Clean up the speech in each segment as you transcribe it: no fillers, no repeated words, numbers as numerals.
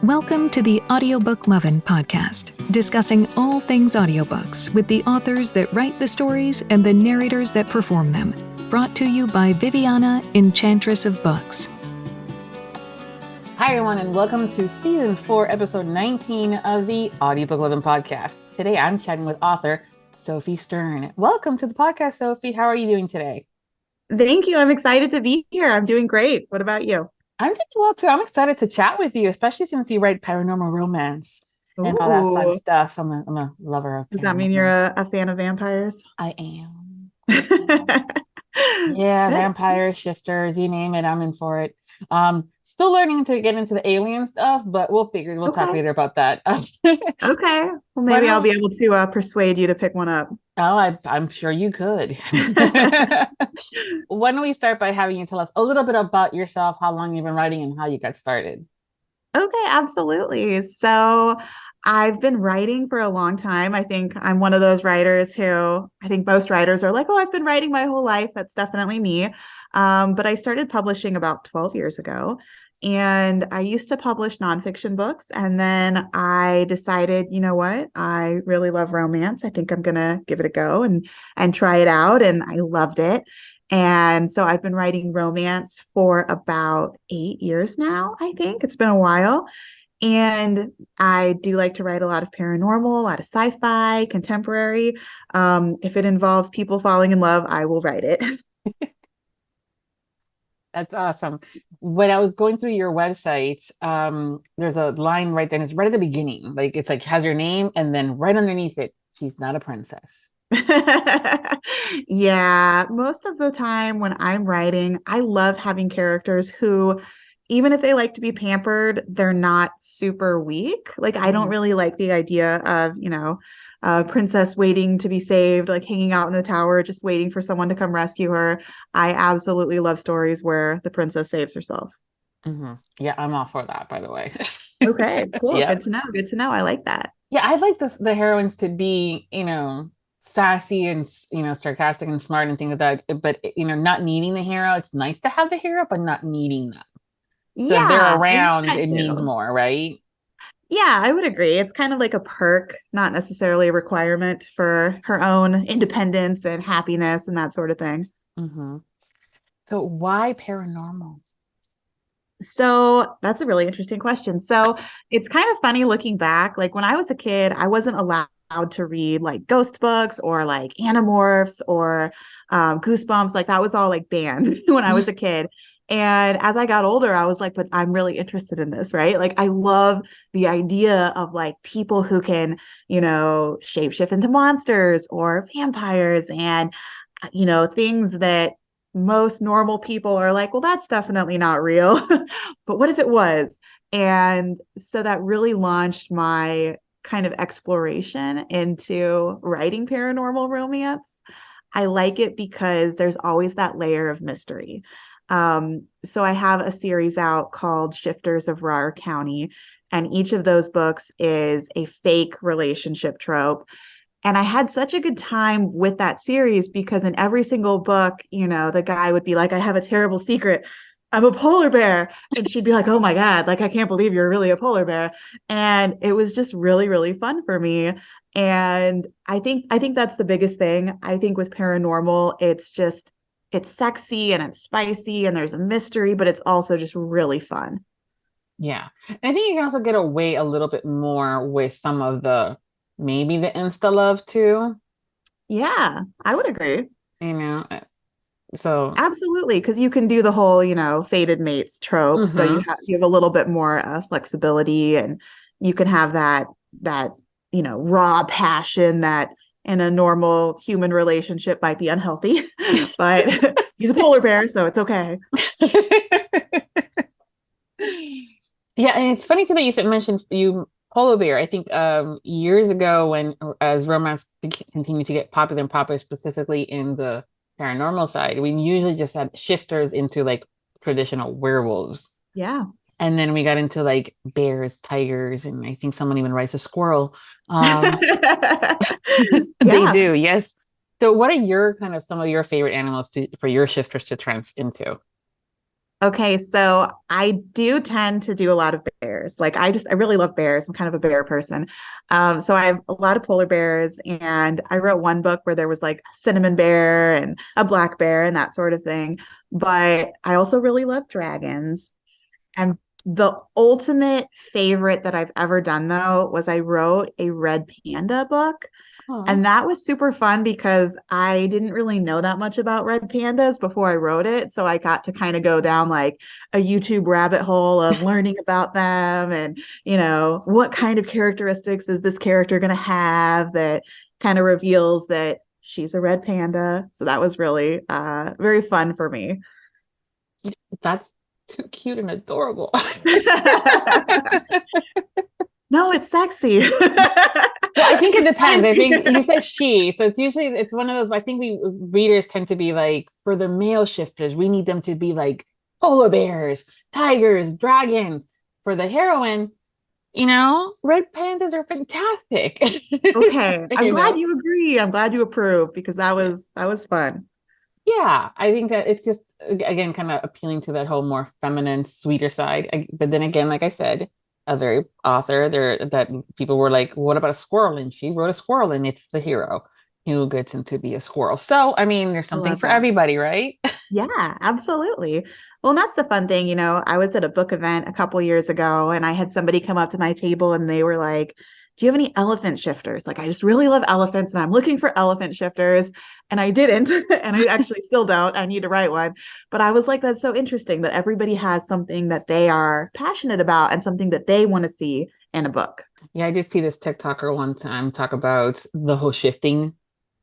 Welcome to the Audiobook Lovin Podcast, discussing all things audiobooks with the authors that write the stories and the narrators that perform them. Brought to you by Viviana, Enchantress of Books. Hi, everyone, and welcome to Season 4, Episode 19 of the Audiobook Lovin Podcast. Today, I'm chatting with author Sophie Stern. Welcome to the podcast, Sophie. How are you doing today? Thank you. I'm excited to be here. I'm doing great. What about you? I'm doing well, too. I'm excited to chat with you, especially since you write paranormal romance and all that fun stuff. I'm a lover of paranormal. Does that mean you're a fan of vampires? I am. Yeah, vampires, shifters, you name it, I'm in for it. Still learning to get into the alien stuff, but we'll talk later about that. Okay. Well, maybe I'll be able to persuade you to pick one up. Oh, I'm sure you could. Why don't we start by having you tell us a little bit about yourself, how long you've been writing, and how you got started? Okay, absolutely. So I've been writing for a long time. I think I'm one of those writers who I think most writers are like, oh, I've been writing my whole life. That's definitely me. But I started publishing about 12 years ago. And I used to publish nonfiction books. And then I decided, you know what? I really love romance. I think I'm going to give it a go and try it out. And I loved it. And so I've been writing romance for about 8 years now, I think. It's been a while. And I do like to write a lot of paranormal, a lot of sci-fi, contemporary. If it involves people falling in love, I will write it. That's awesome. When I was going through your website, there's a line right there, and it's right at the beginning. It's has your name, and then right underneath it, she's not a princess. Yeah, most of the time when I'm writing, I love having characters who, even if they like to be pampered, they're not super weak. I don't really like the idea of, a princess waiting to be saved, hanging out in the tower, just waiting for someone to come rescue her. I absolutely love stories where the princess saves herself. Mm-hmm. Yeah, I'm all for that, by the way. Okay, cool. Yeah. Good to know. Good to know. I like that. Yeah, I like the heroines to be, sassy and, sarcastic and smart and things like that. But, not needing the hero. It's nice to have the hero, but not needing them. So if they're around, it means more, right? Yeah, I would agree. It's kind of like a perk, not necessarily a requirement for her own independence and happiness and that sort of thing. Mm-hmm. So why paranormal? So that's a really interesting question. So it's kind of funny looking back. When I was a kid, I wasn't allowed to read ghost books or Animorphs or Goosebumps. That was all banned when I was a kid. And as I got older, I was like, but I'm really interested in this, right? I love the idea of people who can, shapeshift into monsters or vampires and, things that most normal people are like, well, that's definitely not real. But what if it was? And so that really launched my kind of exploration into writing paranormal romance. I like it because there's always that layer of mystery. So I have a series out called Shifters of Rar County, and each of those books is a fake relationship trope. And I had such a good time with that series because in every single book, the guy would be like, I have a terrible secret. I'm a polar bear. And she'd be like, oh my God, I can't believe you're really a polar bear. And it was just really, really fun for me. And I think that's the biggest thing. I think with paranormal, it's sexy and it's spicy and there's a mystery, but it's also just really fun. Yeah. And I think you can also get away a little bit more with some of maybe the insta love too. Yeah, I would agree. So absolutely, because you can do the whole, fated mates trope. Mm-hmm. So you have a little bit more flexibility, and you can have that raw passion that in a normal human relationship might be unhealthy, but he's a polar bear, so it's okay. Yeah, and it's funny too that you mentioned polar bear. I think years ago, as romance continued to get popular and popular, specifically in the paranormal side, we usually just had shifters into traditional werewolves. Yeah. And then we got into bears, tigers, and I think someone even writes a squirrel. They do, yes. So what are some of your favorite animals for your shifters to trans into? Okay, so I do tend to do a lot of bears. Like I really love bears. I'm kind of a bear person. So I have a lot of polar bears, and I wrote one book where there was like a cinnamon bear and a black bear and that sort of thing. But I also really love dragons. And the ultimate favorite that I've ever done though was I wrote a red panda book. Oh, And that was super fun because I didn't really know that much about red pandas before I wrote it. So I got to kind of go down like a YouTube rabbit hole of learning about them and, what kind of characteristics is this character going to have that kind of reveals that she's a red panda. So that was really very fun for me. that's too cute and adorable. No, it's sexy. Well, I think it depends. I think you said she, so it's one of those. I think we readers tend to be like, for the male shifters, we need them to be like polar bears, tigers, dragons. For the heroine, red pandas are fantastic. Okay, I'm you glad know, you agree. I'm glad you approve because that was fun. yeah, I think that it's just again kind of appealing to that whole more feminine, sweeter side. But then again, like I said, a very author there that people were like, "What about a squirrel?" And she wrote a squirrel, and it's the hero who gets him to be a squirrel. So, I mean, there's I something love for that. everybody, right? Yeah, absolutely. Well, and that's the fun thing. I was at a book event a couple years ago and I had somebody come up to my table and they were like, "Do you have any elephant shifters? Like, I just really love elephants and I'm looking for elephant shifters." And I didn't. And I actually still don't. I need to write one. But I was like, that's so interesting that everybody has something that they are passionate about and something that they want to see in a book. Yeah, I did see this TikToker one time talk about the whole shifting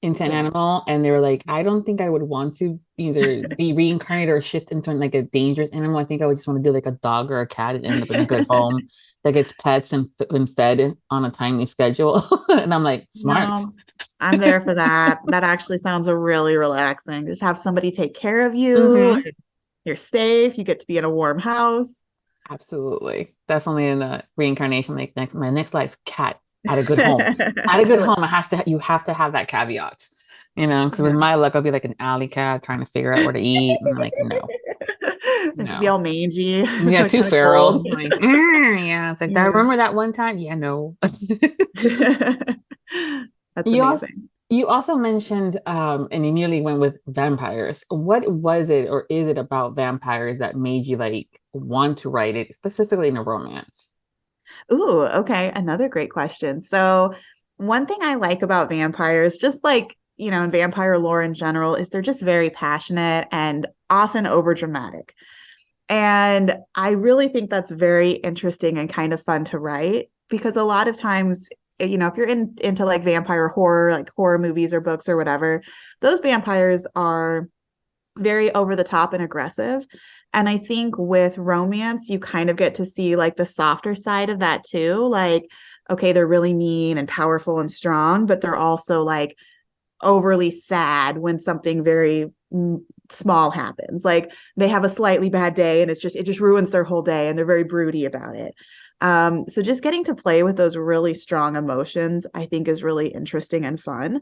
into an Yeah. animal, and they were like, I don't think I would want to either be reincarnated or shift into like a dangerous animal. I think I would just want to do like a dog or a cat and end up in a good home that gets pets and fed on a timely schedule. And I'm like, smart. No, I'm there for that. That actually sounds really relaxing. Just have somebody take care of you. Hmm. You're safe. You get to be in a warm house. Absolutely. Definitely in the reincarnation, like my next life, cat at a good home. At a I good like home, you have to have that caveat, because with yeah. my luck, I'll be like an alley cat trying to figure out where to eat. And I'm like, no, Be no. all mangy, Yeah, too kind of cold. feral. Like, yeah, it's like that. Yeah. Remember that one time? Yeah, no. That's You also amazing. you also mentioned and you nearly went with vampires. What was it or is it about vampires that made you like want to write it specifically in a romance? Ooh, okay. Another great question. So, one thing I like about vampires, just like, in vampire lore in general, is they're just very passionate and often over dramatic. And I really think that's very interesting and kind of fun to write because a lot of times, if you're into like vampire horror, like horror movies or books or whatever, those vampires are very over the top and aggressive. And I think with romance, you kind of get to see like the softer side of that too. Like, okay, they're really mean and powerful and strong, but they're also like overly sad when something very small happens. Like they have a slightly bad day and it just ruins their whole day and they're very broody about it. So just getting to play with those really strong emotions, I think is really interesting and fun.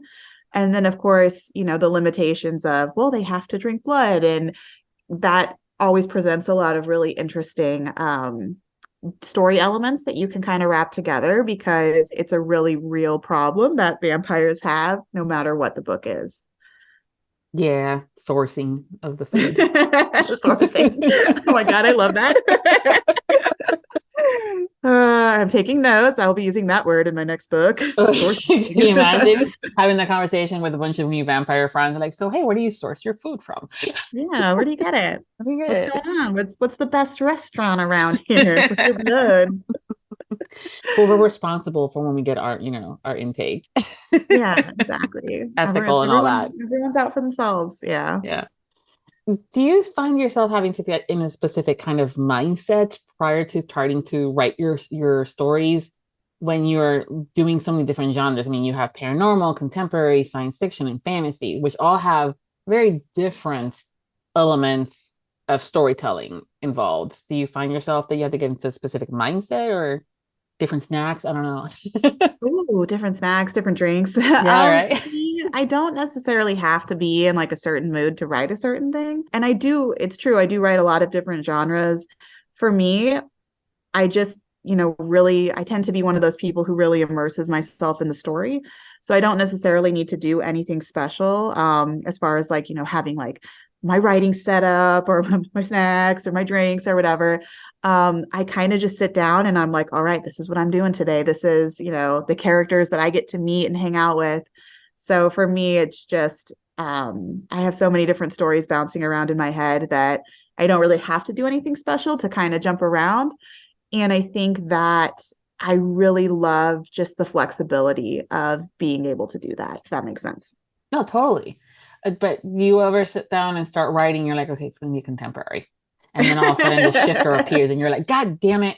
And then of course, the limitations of, well, they have to drink blood and that always presents a lot of really interesting story elements that you can kind of wrap together because it's a really real problem that vampires have, no matter what the book is. Yeah, sourcing of the food. Sourcing. Oh my God, I love that. I'm taking notes. I'll be using that word in my next book. Can you imagine Sourcing. having that conversation with a bunch of new vampire friends? Like, so hey, where do you source your food from? Yeah, where do you get it? That'd be What's good. going on? What's the best restaurant around here for good blood? Well, we're responsible for when we get our intake. Yeah, exactly. Ethical and all that. Everyone's out for themselves. Yeah. Yeah. Do you find yourself having to get in a specific kind of mindset prior to starting to write your stories when you're doing so many different genres? I mean, you have paranormal, contemporary, science fiction, and fantasy, which all have very different elements of storytelling involved. Do you find yourself that you have to get into a specific mindset or? different snacks. I don't know. Ooh, different snacks, different drinks. Yeah, right. For me, I don't necessarily have to be in like a certain mood to write a certain thing. And it's true, I do write a lot of different genres. For me, I just, really, I tend to be one of those people who really immerses myself in the story. So I don't necessarily need to do anything special, as far as like, having like my writing setup or my snacks or my drinks or whatever. I kind of just sit down and I'm like, all right, this is what I'm doing today. This is, the characters that I get to meet and hang out with. So for me, it's just, I have so many different stories bouncing around in my head that I don't really have to do anything special to kind of jump around. And I think that I really love just the flexibility of being able to do that, if that makes sense. No, totally. But do you ever sit down and start writing? You're like, okay, it's going to be contemporary. And then all of a sudden the shifter appears and you're like, God damn it.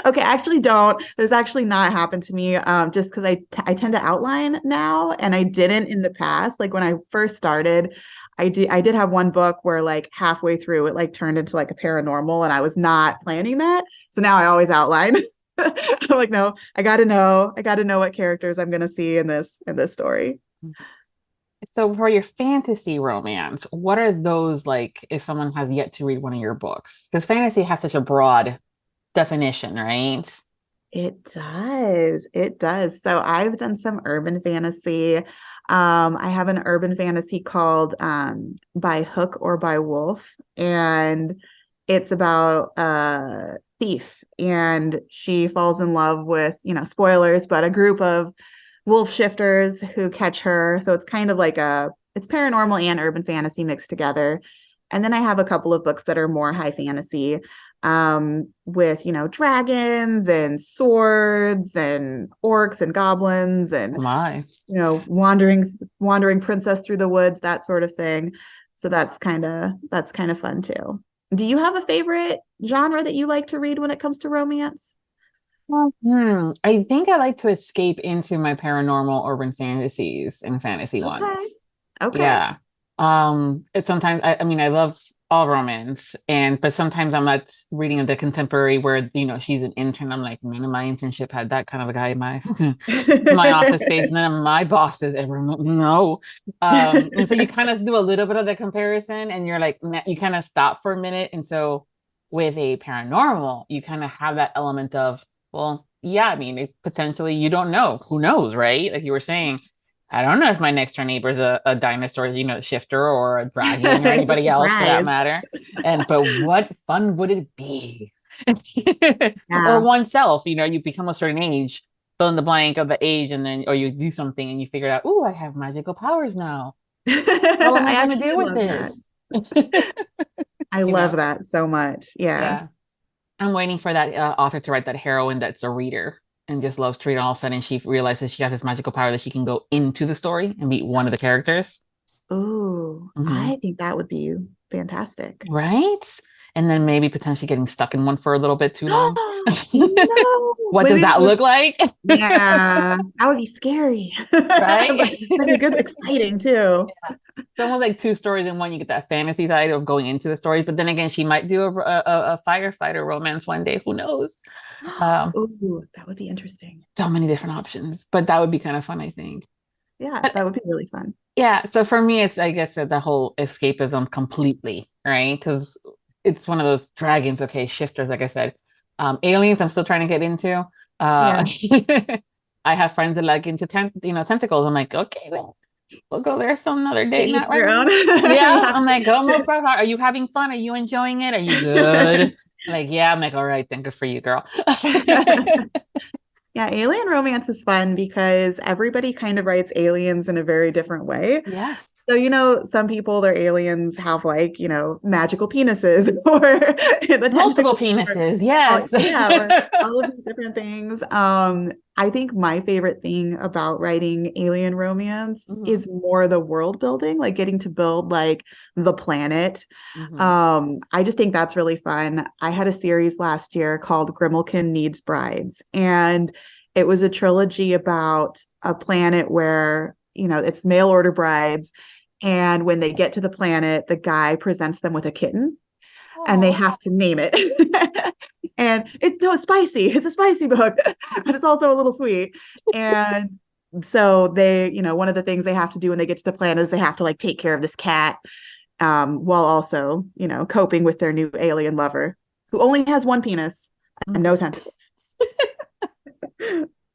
Okay, actually don't. There's actually not happened to me, just because I tend to outline now, and I didn't in the past. Like when I first started, I did have one book where like halfway through it like turned into like a paranormal, and I was not planning that. So now I always outline. I'm like, no, I gotta know what characters I'm gonna see in this story. So for your fantasy romance, what are those like if someone has yet to read one of your books? Because fantasy has such a broad definition, right? It does. It does. So I've done some urban fantasy. I have an urban fantasy called By Hook or by Wolf, and it's about a thief, and she falls in love with, spoilers, but a group of wolf shifters who catch her. So it's kind of like it's paranormal and urban fantasy mixed together. And then I have a couple of books that are more high fantasy, with, dragons and swords and orcs and goblins and, Oh my. wandering princess through the woods, that sort of thing. So that's kind of fun too. Do you have a favorite genre that you like to read when it comes to romance? I think I like to escape into my paranormal urban fantasies and fantasy Okay. ones. Okay. Yeah. It's sometimes I mean I love all romance but sometimes I'm not reading the contemporary where she's an intern. I'm like, none of my internship had that kind of a guy in my office space. None of my bosses ever no. And so you kind of do a little bit of the comparison and you're like you kind of stop for a minute. And so with a paranormal, you kind of have that element of, well, yeah, I mean, potentially you don't know. Who knows, right? Like you were saying, I don't know if my next door neighbor is a dinosaur, shifter or a dragon or anybody else for that Surprise. matter. But what fun would it be? Or Yeah. oneself, you become a certain age, fill in the blank of the age, and then or you do something and you figure out, oh, I have magical powers now. How am I I going to actually deal with love that. this? I You love know, that so much. Yeah. yeah. I'm waiting for that author to write that heroine that's a reader and just loves to read. And all of a sudden, she realizes she has this magical power that she can go into the story and meet one of the characters. Ooh, Hmm. I think that would be fantastic. Right? And then maybe potentially getting stuck in one for a little bit too long. No. What Wait, does wait, that wait. look like? Yeah, that would be scary. But Right? that'd be good, exciting too. Yeah. It's almost like two stories in one. You get that fantasy side of going into the story, but then again, she might do a firefighter romance one day. Who knows? Um, Ooh, that would be interesting. so many different options, but that would be kind of fun, I think. Yeah, But that would be really fun. yeah, so for me, it's I guess the whole escapism completely, right? Because it's one of those dragons, okay, shifters, like I said. Aliens, I'm still trying to get into. Yeah. I have friends that like into tentacles. I'm like, okay, well, we'll go there some other To day, not each right their now. own. Yeah, Yeah. I'm like, oh, my brother, are you having fun? Are you enjoying it? Are you good? Like, yeah, I'm like, all right, then good for you, girl. Yeah, alien romance is fun because everybody kind of writes aliens in a very different way. Yeah, So, some people, their aliens have like, magical penises or the multiple tentacles. penises, yes. Yeah, or all of these different things. I think my favorite thing about writing alien romance Hmm. is more the world building, like getting to build like the planet. Hmm. I just think that's really fun. I had a series last year called Grimalkin Needs Brides, and it was a trilogy about a planet where, it's mail order brides. And when they get to the planet, the guy presents them with a kitten. and they have to name it. And it's spicy. It's a spicy book, but it's also a little sweet. And so they, one of the things they have to do when they get to the planet is they have to like take care of this cat, while also, coping with their new alien lover who only has one penis and no tentacles.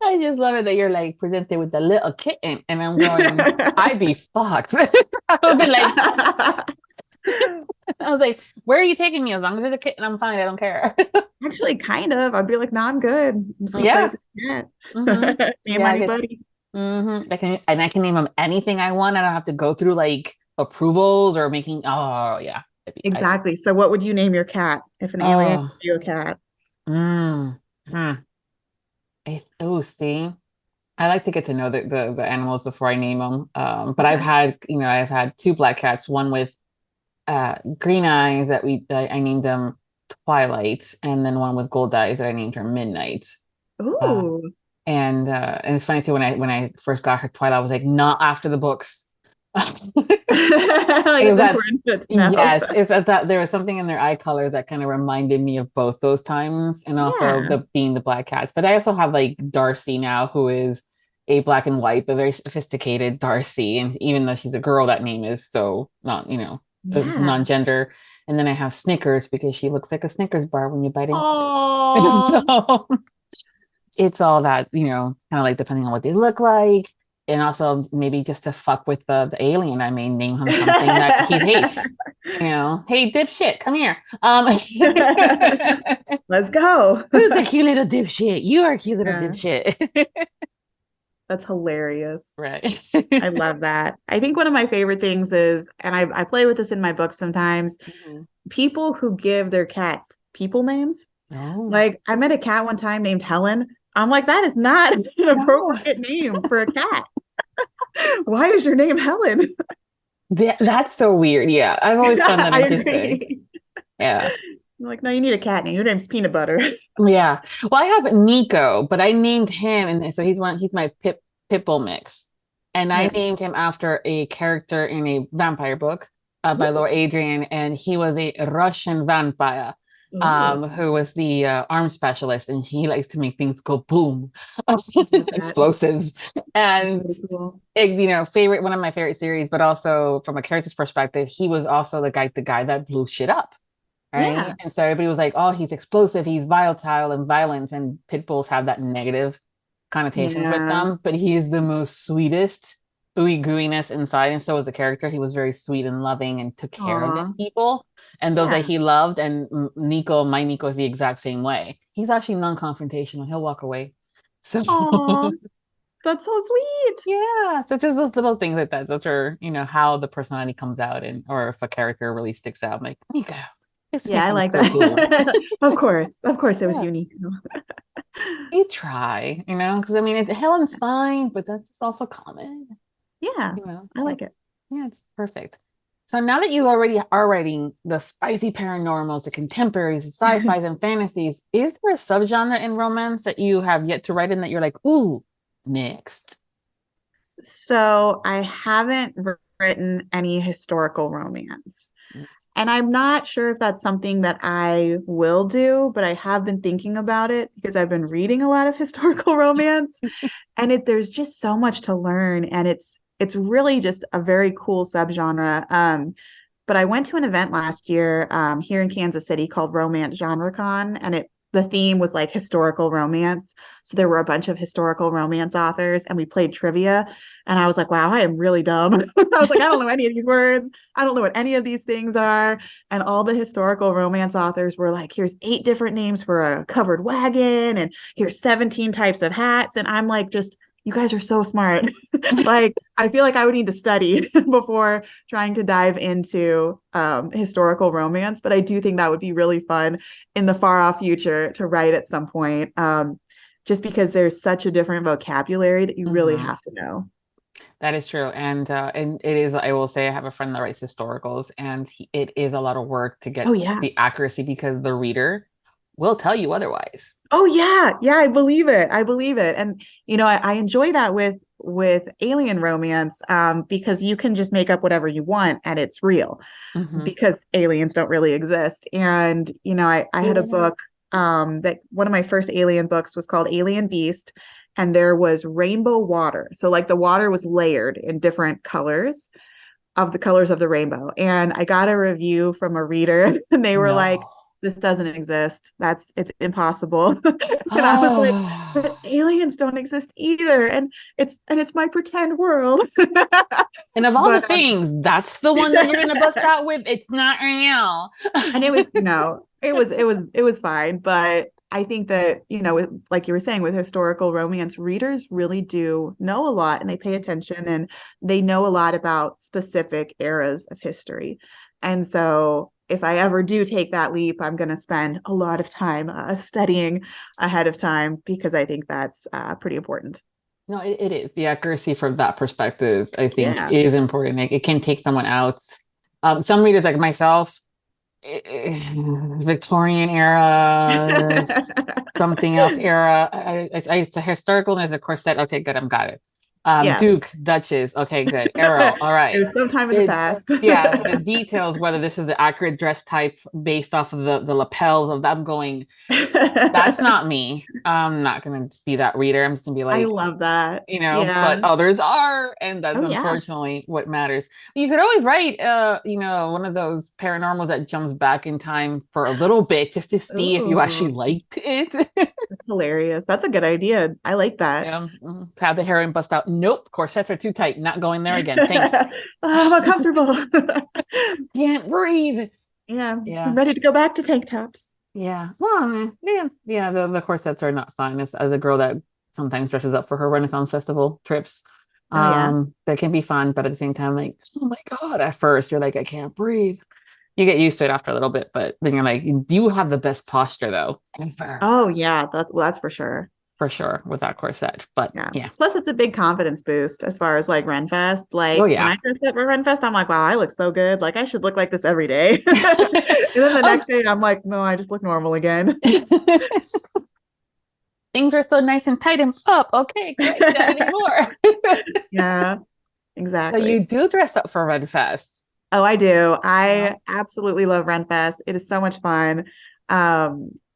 I just love it that you're like presented with a little kitten, and I'm going, I'd be fucked. I would be like, I was like, where are you taking me? As long as there's a kitten, I'm fine. I don't care. Actually, kind of. I'd be like, no, I'm good. I'm just gonna play with this cat. Me and my new buddy. I can name him anything I want. I don't have to go through like approvals or making. Oh yeah, exactly. So, what would you name your cat if an alien gave you a cat? See, I like to get to know the animals before I name them. But I've had two black cats, one with green eyes that I named them Twilight, and then one with gold eyes that I named her Midnight. Ooh. And it's funny too, when I first got her Twilight, I was like, not after the books. Yes, it's that there was something in their eye color that kind of reminded me of both those times, and also being the black cats. But I also have like Darcy now, who is a black and white but very sophisticated Darcy, and even though she's a girl, that name is so not non-gender. And then I have Snickers because she looks like a Snickers bar when you bite into it. So it's all that, kind of like depending on what they look like. And also maybe just to fuck with the alien, I may name him something that he hates. Hey, dipshit, come here. Let's go. Who's a cute little dipshit? You are a cute little dipshit. That's hilarious. Right. I love that. I think one of my favorite things is, and I play with this in my books sometimes, people who give their cats people names. Oh. Like I met a cat one time named Helen. I'm like, that is not an appropriate name for a cat. Why is your name Helen? That's so weird. Yeah, I've always found that interesting. Yeah. I'm like, no, you need a cat name. Your name's Peanut Butter. Yeah. Well, I have Nico, but I named him, and so he's my pit bull mix, and I named him after a character in a vampire book by Laura Adrian, and he was a Russian vampire. Who was the arms specialist, and he likes to make things go boom, explosives. And favorite, one of my favorite series, but also from a character's perspective, he was also the guy that blew shit up, right? Yeah. And so everybody was like, oh, he's explosive, he's volatile and violent, and pit bulls have that negative connotations with them, but he is the most sweetest ooey gooiness inside, and so was the character. He was very sweet and loving and took care of his people and those that he loved. And my Nico is the exact same way. He's actually non-confrontational. He'll walk away. So that's so sweet. Yeah. So just those little things like that. Those are, how the personality comes out, or if a character really sticks out. I'm like, Nico. Yeah, I like that. Of course it was unique. You try, because Helen's fine, but that's also common. Yeah, I like it. Yeah, it's perfect. So now that you already are writing the spicy paranormals, the contemporaries, the sci-fi, and fantasies, is there a subgenre in romance that you have yet to write in that you're like, ooh, next? So I haven't written any historical romance. And I'm not sure if that's something that I will do, but I have been thinking about it because I've been reading a lot of historical romance, and there's just so much to learn, and it's really just a very cool subgenre. But I went to an event last year here in Kansas City called Romance Genre Con, and the theme was like historical romance. So there were a bunch of historical romance authors, and we played trivia. And I was like, wow, I am really dumb. I was like, I don't know any of these words. I don't know what any of these things are. And all the historical romance authors were like, here's 8 different names for a covered wagon, and here's 17 types of hats. And I'm like, you guys are so smart. Like, I feel like I would need to study before trying to dive into historical romance. But I do think that would be really fun in the far off future to write at some point, just because there's such a different vocabulary that you really have to know. That is true. And it is, I will say, I have a friend that writes historicals, and it is a lot of work to get the accuracy, because the reader will tell you otherwise. Oh yeah. Yeah. I believe it. And, I enjoy that with with alien romance because you can just make up whatever you want and it's real because aliens don't really exist. And, you know, I had a book that one of my first alien books was called Alien Beast, and there was rainbow water. So like the water was layered in different colors of the colors of the rainbow. And I got a review from a reader and they were like, No. this doesn't exist. It's impossible. And I was like, Oh. but aliens don't exist either. And it's my pretend world. And of all the But things, that's the one that you're gonna bust out with. It's not real. and it was, you know, it was fine. But I think that, you know, with, like you were saying, with historical romance, readers really do know a lot and they pay attention and they know a lot about specific eras of history. And so if I ever do take that leap, I'm going to spend a lot of time studying ahead of time because I think that's pretty important. No, it is. The accuracy from that perspective, I think, Yeah. is important. It can take someone out. Some readers like myself, Victorian era, something else era. It's a historical and there's a corset. Okay, good, I'm got it. Yeah. Duke, Duchess. Okay, good. Arrow. All right. It was sometime in the past. Yeah, the details, whether this is the accurate dress type based off of the lapels of them going, that's not me. I'm not gonna be that reader. I'm just gonna be I like, love that. you know, Yeah. but others are, and that's Oh, yeah. unfortunately what matters. You could always write you know, one of those paranormals that jumps back in time for a little bit just to see if you actually Ooh, liked it. that's hilarious. That's a good idea. I like that. Yeah, have the heroine bust out. Nope, corsets are too tight. Not going there again. Thanks. I'm uncomfortable. Can't breathe. Yeah, Yeah. I'm ready to go back to tank tops. Yeah. Well, yeah. The corsets are not fun. As a girl that sometimes dresses up for her Renaissance Festival trips, Oh, yeah. that can be fun, but at the same time, like, oh my God, at first you're like, I can't breathe. You get used to it after a little bit, but then you're like, you have the best posture though, ever, Oh, yeah. That's for sure. for sure, with that corset. But Yeah. yeah. Plus, it's a big confidence boost as far as like Renfest. Oh Like when yeah. I dressed up for Renfest, I'm like, wow, I look so good. Like I should look like this every day. And then the Oh. next day, I'm like, no, I just look normal again. Things are so nice and tight and up. Okay, great. Not anymore. Yeah, So exactly. you do dress up for Red Fest. Oh, I do. Yeah. I absolutely love Renfest. It is so much fun.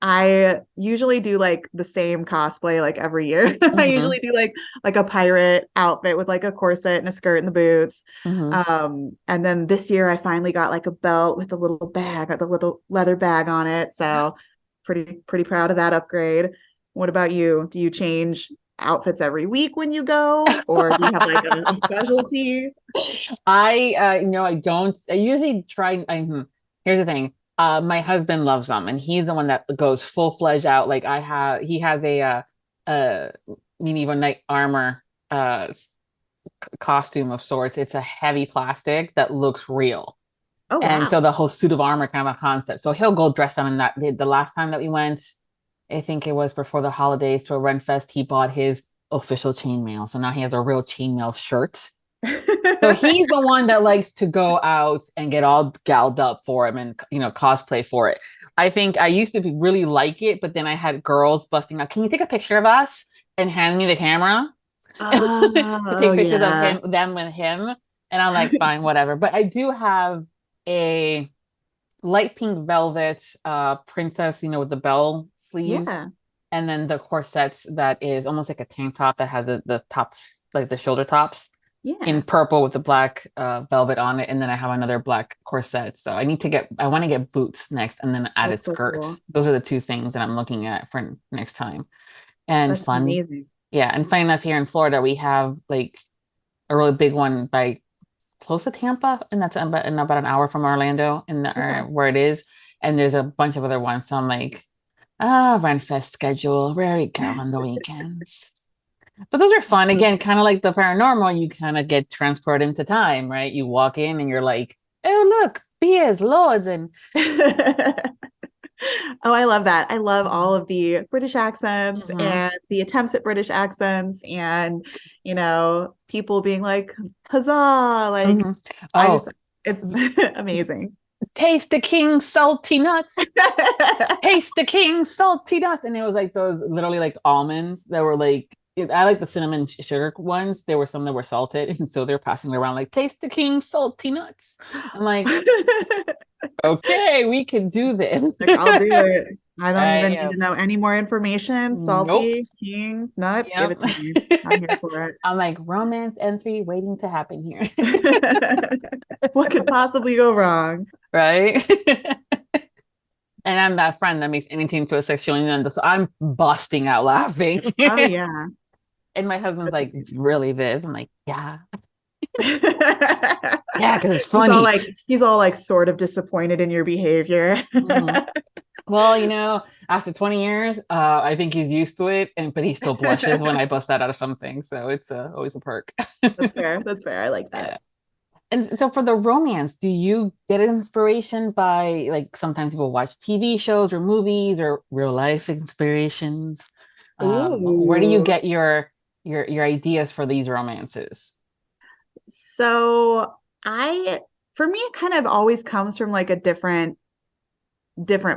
I usually do like the same cosplay like every year. I Mm-hmm. usually do like a pirate outfit with like a corset and a skirt and the boots. Mm-hmm. And then this year I finally got like a belt with a little bag, the little leather bag on it. So pretty proud of that upgrade. What about you? Do you change outfits every week when you go, or do you have like a specialty? No, I don't. I usually try. Here's the thing. My husband loves them, and he's the one that goes full-fledged out. Like he has a medieval knight armor costume of sorts. It's a heavy plastic that looks real. Oh, And so wow. the whole suit of armor kind of a concept. So he'll go dressed down in that. The last time that we went, I think it was before the holidays to a Renfest, he bought his official chainmail. So now he has a real chainmail shirt. So he's the one that likes to go out and get all galled up for him and, you know, cosplay for it. I think I used to really like it, but then I had girls busting out, can you take a picture of us and hand me the camera? To Oh, take pictures of yeah. them with him. And I'm like, fine, whatever. But I do have a light pink velvet princess, you know, with the bell sleeves, Yeah. and then the corsets that is almost like a tank top that has the tops, like the shoulder tops in Yeah. purple with the black velvet on it. And then I have another black corset. So I want to get boots next and then add a That's so skirt. cool. Those are the two things that I'm looking at for next time. And That's fun. amazing. Yeah. And funny enough, here in Florida, we have like a really big one by close to Tampa, and that's about an hour from Orlando, and Okay. where it is. And there's a bunch of other ones. So I'm like, Renfest schedule, where we go on the weekends. But those are fun. Again, kind of like the paranormal, you kind of get transported into time, right? You walk in and you're like, oh, look, beers, lords, and Oh, I love that. I love all of the British accents Mhm. and the attempts at British accents and, you know, people being like, huzzah. Like, Mhm. I Oh, just, it's amazing. taste the king's salty nuts. Taste the king's salty nuts. And it was like those literally like almonds that were like I like the cinnamon sugar ones. There were some that were salted, and so they're passing around like, taste the king's salty nuts. I'm like, okay, we can do this. Like, I'll do it. I don't even need Yeah. to know any more information. Nope. Salty, king, nuts, give Yep. it to me. I'm here for I'm like, romance entry waiting to happen here. it. What could possibly go wrong? Right? And I'm that friend that makes anything to a sexual innuendo, so I'm busting out laughing. Oh yeah. And my husband's like, really, Viv? I'm like, yeah. He's Yeah, because it's all funny. like sort of disappointed in your behavior. Mhm. Well, after 20 years, I think he's used to it, but he still blushes when I bust that out of something. So it's always a perk. That's fair. That's fair. I like Yeah. that. And so for the romance, do you get inspiration by, like, sometimes people watch TV shows or movies or real life inspirations? Where do you Ooh. get your ideas for these romances? So for me, it kind of always comes from like a different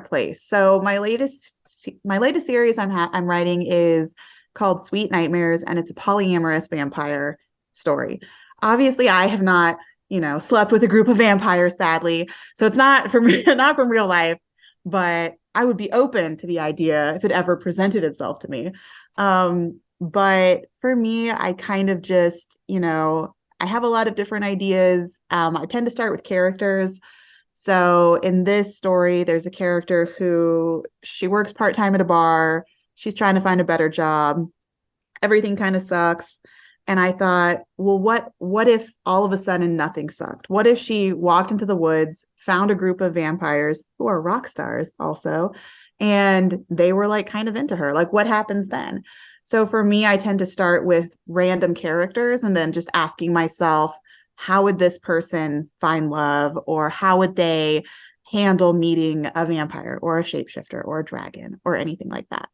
place. So my latest series I'm writing is called Sweet Nightmares, and it's a polyamorous vampire story. Obviously, I have not, slept with a group of vampires, sadly. So it's not from not from real life, but I would be open to the idea if it ever presented itself to me. But for me, I kind of just, I have a lot of different ideas. I tend to start with characters. So in this story, there's a character who she works part-time at a bar. She's trying to find a better job. Everything kind of sucks. And I thought, well, what if all of a sudden nothing sucked? What if she walked into the woods, found a group of vampires who are rock stars also, and they were like kind of into her? Like, what happens then? So for me, I tend to start with random characters and then just asking myself, how would this person find love, or how would they handle meeting a vampire or a shapeshifter or a dragon or anything like that?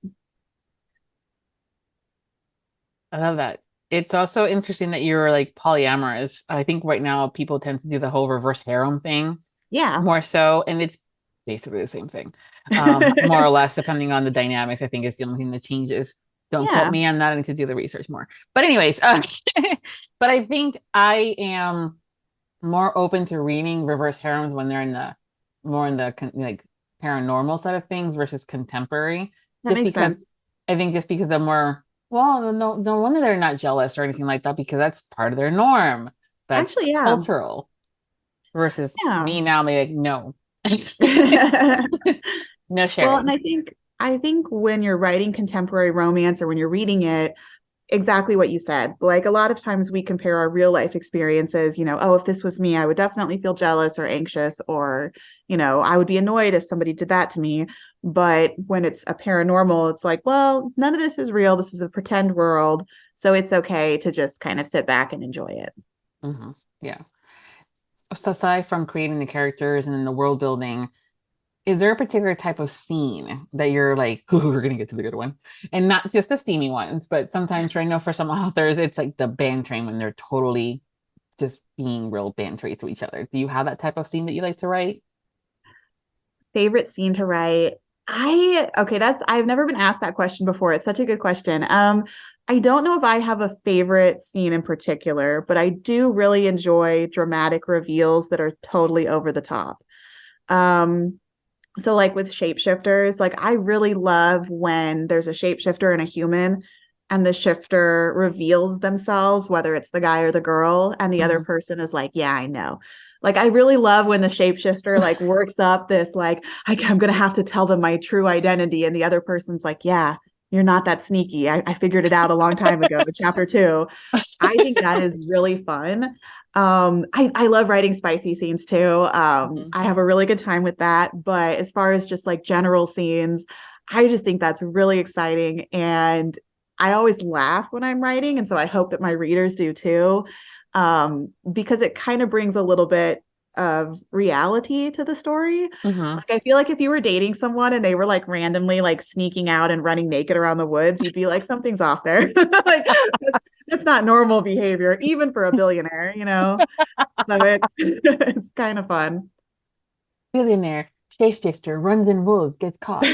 I love that. It's also interesting that you're like polyamorous. I think right now people tend to do the whole reverse harem thing Yeah. more so, and it's basically the same thing, more or less, depending on the dynamics. I think it's the only thing that changes. Don't quote Yeah. me on that. I need to do the research more. But anyways, but I think I am more open to reading reverse harems when they're in the more in the like paranormal side of things versus contemporary. That Just makes because sense. I think just because I'm more, well, no wonder they're not jealous or anything like that, because that's part of their norm. That's Actually, yeah. cultural. Versus Yeah. me now, I'm like, no, no Well, and sharing. I think when you're writing contemporary romance or when you're reading it, exactly what you said. Like a lot of times we compare our real life experiences, oh, if this was me, I would definitely feel jealous or anxious, or, I would be annoyed if somebody did that to me. But when it's a paranormal, it's like, well, none of this is real. This is a pretend world. So it's okay to just kind of sit back and enjoy it. Hmm. Yeah. So aside from creating the characters and then the world building, is there a particular type of scene that you're like, oh, we're gonna get to the good one, and not just the steamy ones, but sometimes I know for some authors it's like the bantering when they're totally just being real bantery to each other. Do you have that type of scene that you like to write? Favorite scene to write? Okay, I've never been asked that question before. It's such a good question. I don't know if I have a favorite scene in particular, but I do really enjoy dramatic reveals that are totally over the top. Um, so like with shapeshifters, like I really love when there's a shapeshifter and a human, and the shifter reveals themselves, whether it's the guy or the girl, and the other Mhm. person is like, yeah, I know. Like I really love when the shapeshifter like works up this like, I'm gonna have to tell them my true identity, and the other person's like, yeah, you're not that sneaky. I figured it out a long time ago, chapter two. I think that is really fun. I love writing spicy scenes too. Mhm. I have a really good time with that. But as far as just like general scenes, I just think that's really exciting. And I always laugh when I'm writing. And so I hope that my readers do too, because it kind of brings a little bit of reality to the story. Mhm. Like I feel like if you were dating someone and they were like randomly like sneaking out and running naked around the woods, you'd be like, something's off there. Like that's not normal behavior, even for a billionaire. So it's it's kind of fun. Billionaire. shapeshifter runs in wolves, gets caught. I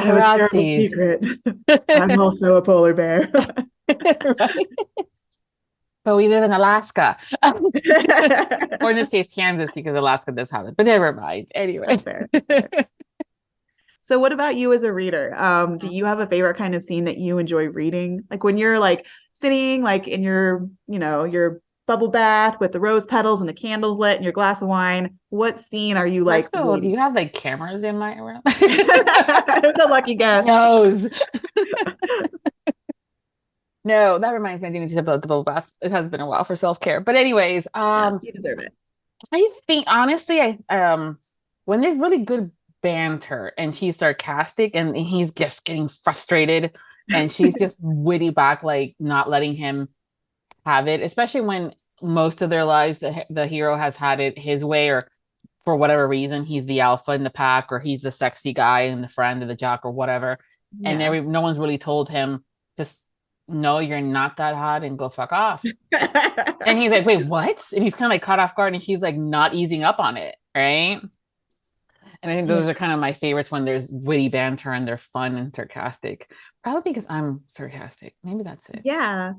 have a terrible Paparazzi. secret. I'm also a polar bear. Right? But we live in Alaska. Or in this case, Kansas, because Alaska does have it. But never mind. Anyway. That's fair. That's fair. So what about you as a reader? Do you have a favorite kind of scene that you enjoy reading? Like when you're like sitting like in your, your bubble bath with the rose petals and the candles lit and your glass of wine, what scene are you like First of all, do you have like cameras in my room? It's a lucky guess. Nose. No, that reminds me, I didn't need to about the bubble bath. It has been a while for self-care. But anyways, Yeah, you deserve it. I think honestly, when there's really good banter and she's sarcastic and he's just getting frustrated and she's just witty back, like not letting him have it, especially when most of their lives the hero has had it his way, or for whatever reason he's the alpha in the pack, or he's the sexy guy and the friend of the jock or whatever. And no one's really told him, just no, you're not that hot and go fuck off. And he's like, wait, what? And he's kind of like caught off guard and she's like not easing up on it, right? And I think those are kind of my favorites when there's witty banter and they're fun and sarcastic. Probably because I'm sarcastic. Maybe that's it. Yeah.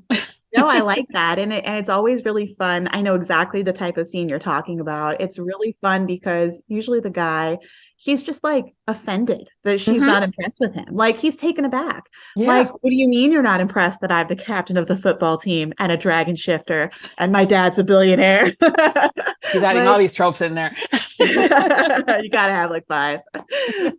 No, I like that. And it's always really fun. I know exactly the type of scene you're talking about. It's really fun because usually the guy, he's just like offended that she's not impressed with him. Like he's taken aback. Yeah. Like, what do you mean you're not impressed that I'm the captain of the football team and a dragon shifter and my dad's a billionaire? He's adding all these tropes in there. You gotta have like 5.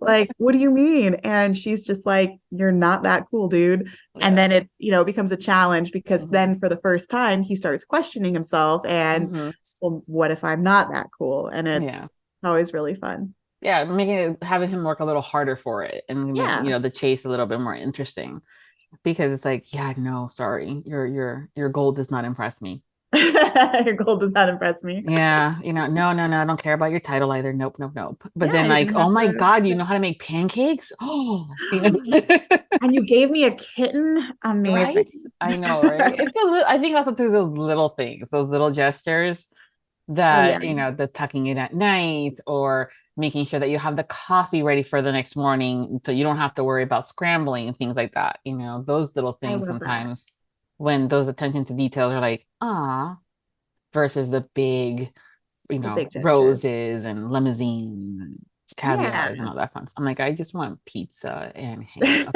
Like, what do you mean? And she's just like, you're not that cool, dude. And then it's, it becomes a challenge because then for the first time he starts questioning himself and well, what if I'm not that cool? And it's always really fun. Yeah, having him work a little harder for it and making, the chase a little bit more interesting, because it's like, no, sorry, your gold does not impress me. Your gold does not impress me. Yeah, no, I don't care about your title either. Nope. But then like, oh my God, you know how to make pancakes? Oh, and you gave me a kitten. Amazing. Right? I know, right? I think also too those little things, those little gestures that, the tucking in at night, or making sure that you have the coffee ready for the next morning so you don't have to worry about scrambling and things like that. Those little things sometimes when those attention to details are like, versus the big, big roses and limousines and caviars and all that fun. I'm like, I just want pizza and ham.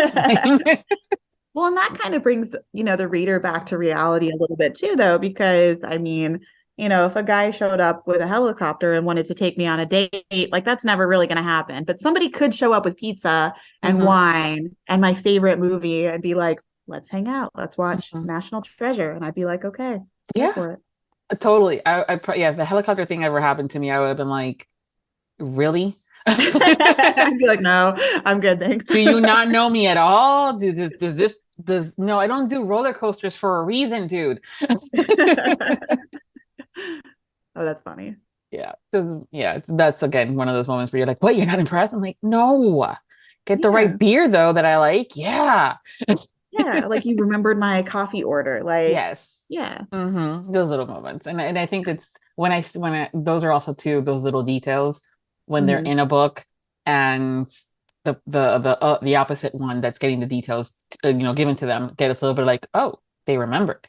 Well, and that kind of brings, the reader back to reality a little bit too, though, because I mean, if a guy showed up with a helicopter and wanted to take me on a date, like that's never really going to happen. But somebody could show up with pizza and wine and my favorite movie and be like, let's hang out. Let's watch National Treasure. And I'd be like, okay, go for it. Totally. If the helicopter thing ever happened to me, I would have been like, really? I'd be like, no, I'm good, thanks. Do you not know me at all? No, I don't do roller coasters for a reason, dude. Oh, that's funny. Yeah. So, that's again one of those moments where you're like, what, you're not impressed? I'm like, no. Get the right beer though that I like. Yeah. Yeah, like you remembered my coffee order. Like, yes. Yeah. Those little moments. And I think it's when those are also too those little details when they're in a book and the opposite one that's getting the details given to them, get a little bit like, oh, they remembered.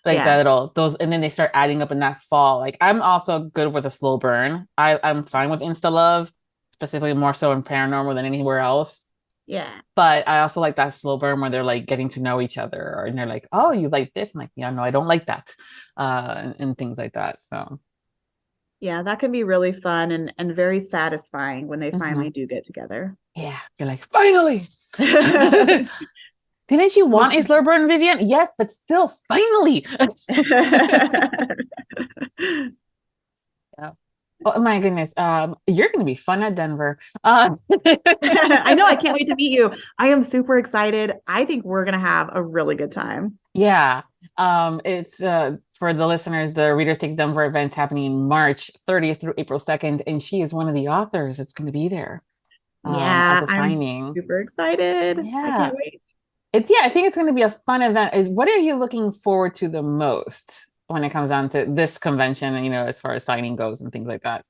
Like that little those, and then they start adding up in that fall. Like I'm also good with a slow burn. I'm fine with insta love, specifically more so in paranormal than anywhere else. Yeah. But I also like that slow burn where they're like getting to know each other, and they're like, oh, you like this? I'm like, yeah, no, I don't like that. And things like that. So yeah, that can be really fun and very satisfying when they finally do get together. Yeah. You're like, finally. Didn't you want a slow burn, Vivian? Yes, but still, finally. Yeah. Oh my goodness. You're going to be fun at Denver. I know. I can't wait to meet you. I am super excited. I think we're going to have a really good time. Yeah. It's for the listeners, the Readers Take Denver event's happening March 30th through April 2nd, and she is one of the authors that's going to be there. At the signing. I'm super excited. Yeah. I can't wait. I think it's going to be a fun event. What are you looking forward to the most when it comes down to this convention, as far as signing goes and things like that?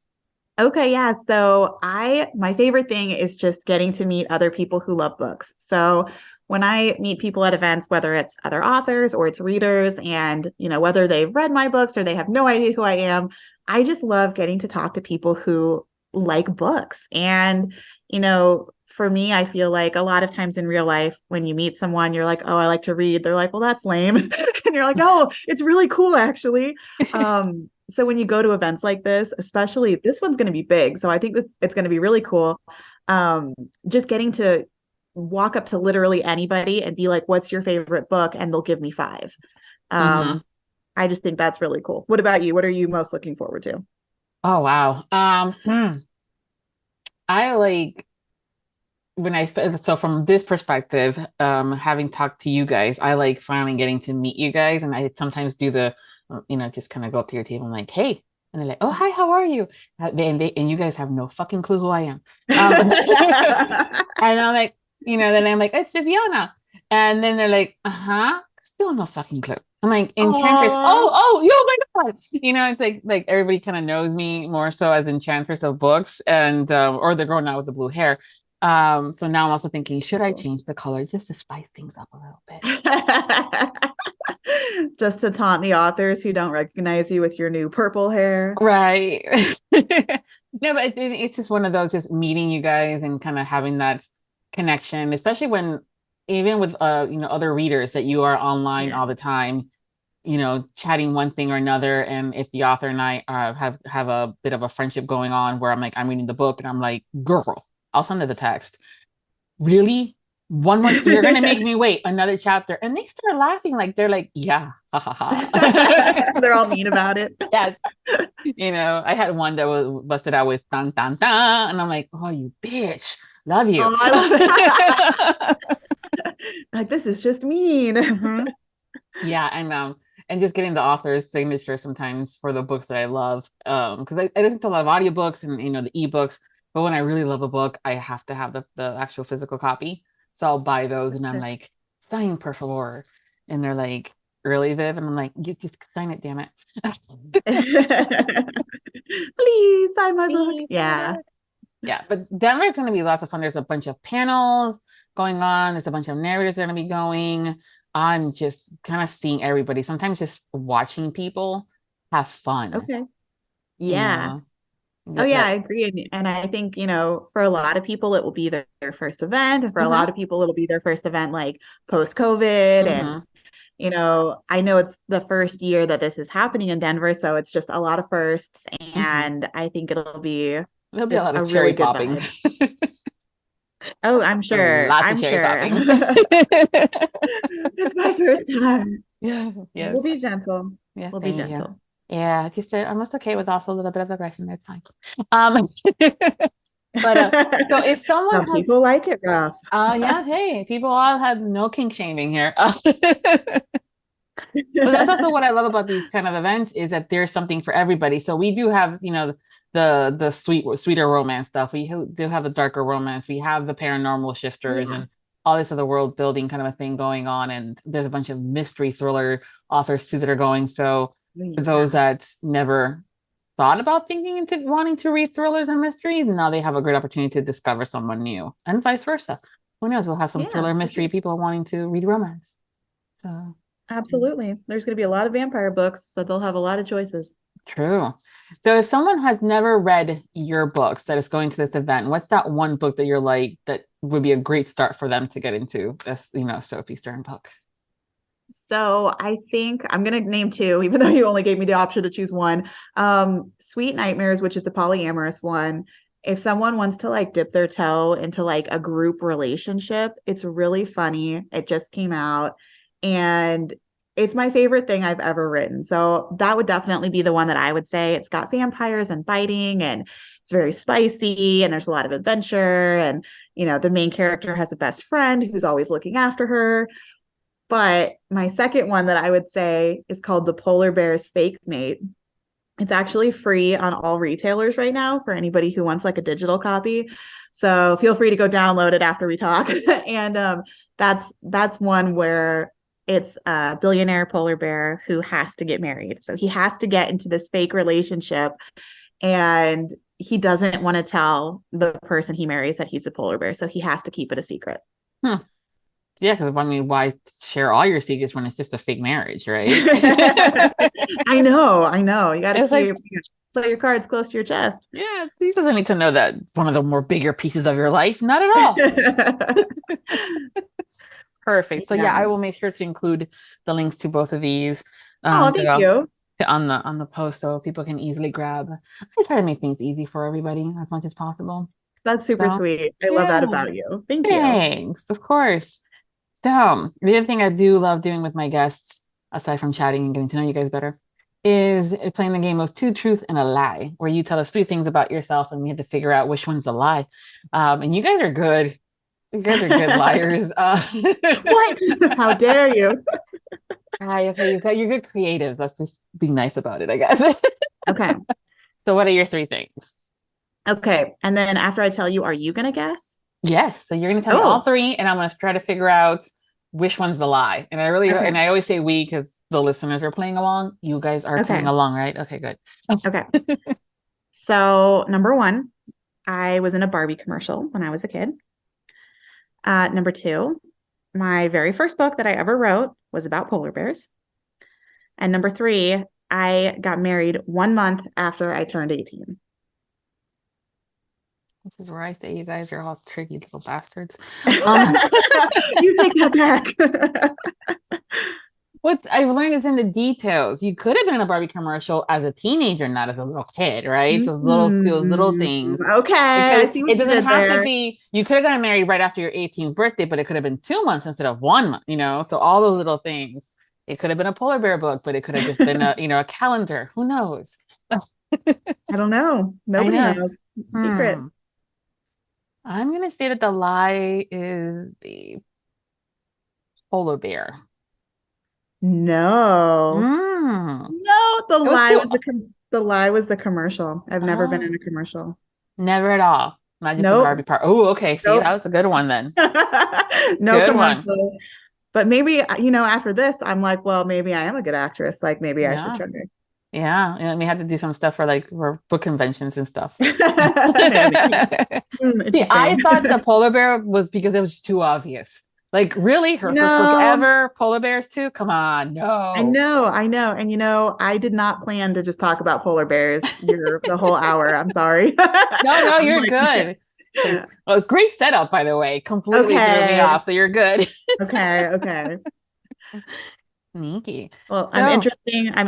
Okay, yeah. So my favorite thing is just getting to meet other people who love books. So when I meet people at events, whether it's other authors or it's readers, and whether they've read my books or they have no idea who I am, I just love getting to talk to people who like books. And for me, I feel like a lot of times in real life, when you meet someone, you're like, "Oh, I like to read." They're like, "Well, that's lame," and you're like, "No, it's really cool, actually." So when you go to events like this, especially this one's going to be big, so I think it's going to be really cool. Um, just getting to walk up to literally anybody and be like, "What's your favorite book?" and they'll give me five. Hmm. I just think that's really cool. What about you? What are you most looking forward to? Oh wow. I like so from this perspective, having talked to you guys, I like finally getting to meet you guys, and I sometimes do just kind of go up to your table and like, hey, and they're like, oh hi, how are you? And you guys have no fucking clue who I am. And I'm like, then I'm like, it's Viviana, and then they're like, still no fucking clue. I'm like, Enchantress. Aw. Oh my God. It's like everybody kind of knows me more so as Enchantress of Books, and or the girl now with the blue hair. So now I'm also thinking, should I change the color just to spice things up a little bit? Just to taunt the authors who don't recognize you with your new purple hair. Right. No, but it's just one of those, just meeting you guys and kind of having that connection, especially when even with other readers that you are online Yeah. all the time, chatting one thing or another. And if the author and I have a bit of a friendship going on where I'm like, I'm reading the book and I'm like, girl, I'll send her the text. Really? One more, you're gonna make me wait another chapter. And they start laughing, like they're like, yeah, ha ha ha. They're all mean about it. Yes. I had one that was busted out with dun dun dun, and I'm like, oh, you bitch, love you. Oh, I love it. Like, this is just mean. Mhm. Yeah, and just getting the author's signature sometimes for the books that I love. Because I listen to a lot of audiobooks and the ebooks, but when I really love a book, I have to have the actual physical copy. So I'll buy those and I'm like, sign per favor. And they're like, early Viv, and I'm like, you just sign it, damn it. Please sign my book. Please, Yeah. yeah, but Denver's going to be lots of fun. There's a bunch of panels going on. There's a bunch of narrators that are going to be going. I'm just kind of seeing everybody. Sometimes just watching people have fun. Okay. You Yeah. know Oh, that yeah, I that. agree. And I think, for a lot of people, it will be their first event. And for a lot Hmm. of people, it'll be their first event like post-COVID. And, Hmm. I know it's the first year that this is happening in Denver. So it's just a lot of firsts. Hmm. And I think it'll be There'll be a just lot of a really cherry good popping. vibe. Oh, I'm sure. Lots of I'm cherry sure. poppings. It's my first time. Yeah. Yes. We'll be gentle. Yeah. We'll be Thank you. gentle. Yeah. Just I'm just okay with also a little bit of aggression. That's fine. Um. But so if someone Some has people like it rough. yeah, hey, people all have no kink shaming here. But that's also what I love about these kind of events, is that there's something for everybody. So we do have, the sweeter romance stuff. We do have the darker romance. We have the paranormal shifters Yeah. and all this other world building kind of a thing going on. And there's a bunch of mystery thriller authors too that are going. So for those Yeah. that never thought about thinking into wanting to read thrillers and mysteries, now they have a great opportunity to discover someone new, and vice versa. Who knows? We'll have some Yeah, thriller for mystery sure. people wanting to read romance. So Absolutely. There's going to be a lot of vampire books, so they'll have a lot of choices. true. So if someone has never read your books that is going to this event, what's that one book that you're like that would be a great start for them to get into this, Sophie Stern book? So I think I'm going to name two, even though you only gave me the option to choose one. Sweet Nightmares, which is the polyamorous one. If someone wants to like dip their toe into like a group relationship, it's really funny. It just came out and it's my favorite thing I've ever written. So that would definitely be the one that I would say. It's got vampires and biting and it's very spicy and there's a lot of adventure. And, the main character has a best friend who's always looking after her. But my second one that I would say is called The Polar Bear's Fake Mate. It's actually free on all retailers right now for anybody who wants like a digital copy. So feel free to go download it after we talk. And that's one where it's a billionaire polar bear who has to get married. So he has to get into this fake relationship. And he doesn't want to tell the person he marries that he's a polar bear, so he has to keep it a secret. Yeah, because I mean, why share all your secrets when it's just a fake marriage, right? I know. You got to It's play your cards close to your chest. Yeah, he doesn't need to know that one of the more bigger pieces of your life. Not at all. Perfect. So yeah, I will make sure to include the links to both of these. Thank you. On the post so people can easily grab. I try to make things easy for everybody as much as possible. That's super sweet. I love that about you. Thanks. Thanks. Of course. So the other thing I do love doing with my guests, aside from chatting and getting to know you guys better, is playing the game of two truths and a lie, where you tell us 3 things about yourself and we have to figure out which one's the lie. And you guys are good. You guys are good liars. What? How dare you? Okay, you're good creatives. Let's just be nice about it, I guess. Okay. So what are your 3 things? Okay. And then after I tell you, are you going to guess? Yes. So you're going to tell me all 3, and I'm going to try to figure out which one's the lie. And I always say we, because the listeners are playing along. You guys are playing along, right? Okay, good. Okay. So number 1, I was in a Barbie commercial when I was a kid. Number 2, my very first book that I ever wrote was about polar bears. And number 3, I got married 1 month after I turned 18. This is where I say you guys are all tricky little bastards. You take that back. What I've learned is in the details. You could have been in a Barbie commercial as a teenager, not as a little kid, right? So little things. Okay. It doesn't have to be, you could have gotten married right after your 18th birthday, but it could have been 2 months instead of 1 month, So all those little things. It could have been a polar bear book, but it could have just been a calendar. Who knows? I don't know. Nobody knows. Secret. I'm going to say that the lie is the polar bear. No. No, the lie was the commercial. I've never been in a commercial. Never at all. Not just the Barbie part. Oh, okay. See, that was a good one then. No good commercial. One. But maybe, after this, I'm like, well, maybe I am a good actress. Like maybe I should try. Yeah. We had to do some stuff for book conventions and stuff. See, I thought the polar bear was because it was too obvious. Like, really? Her first book ever? Polar bears too? Come on, no. I know. And I did not plan to just talk about polar bears the whole hour. I'm sorry. No, you're good. Well, great setup, by the way. Completely threw me off, so you're good. Okay. Sneaky. Well, I'm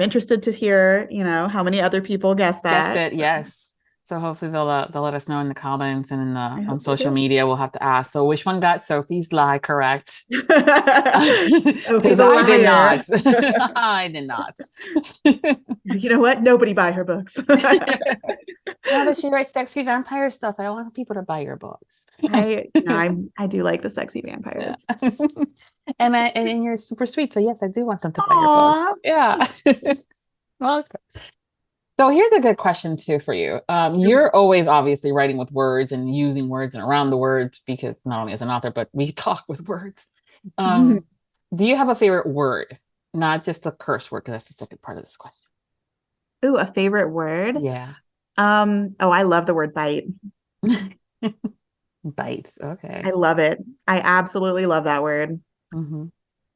interested to hear, how many other people guessed that. Guessed it, yes. So hopefully they'll let us know in the comments and on social media. We'll have to ask. So which one got Sophie's lie correct? Because I did not. I did not. You know what? Nobody buy her books. Yeah, but she writes sexy vampire stuff. I want people to buy your books. I do like the sexy vampires. Yeah. And you're super sweet. So yes, I do want them to buy your books. Yeah. Well. So here's a good question too for you. You're always obviously writing with words and using words and around the words, because not only as an author, but we talk with words. Do you have a favorite word? Not just a curse word, because that's the second part of this question. Ooh, a favorite word? Yeah. I love the word bite. Bites. Okay. I love it. I absolutely love that word. Mm-hmm.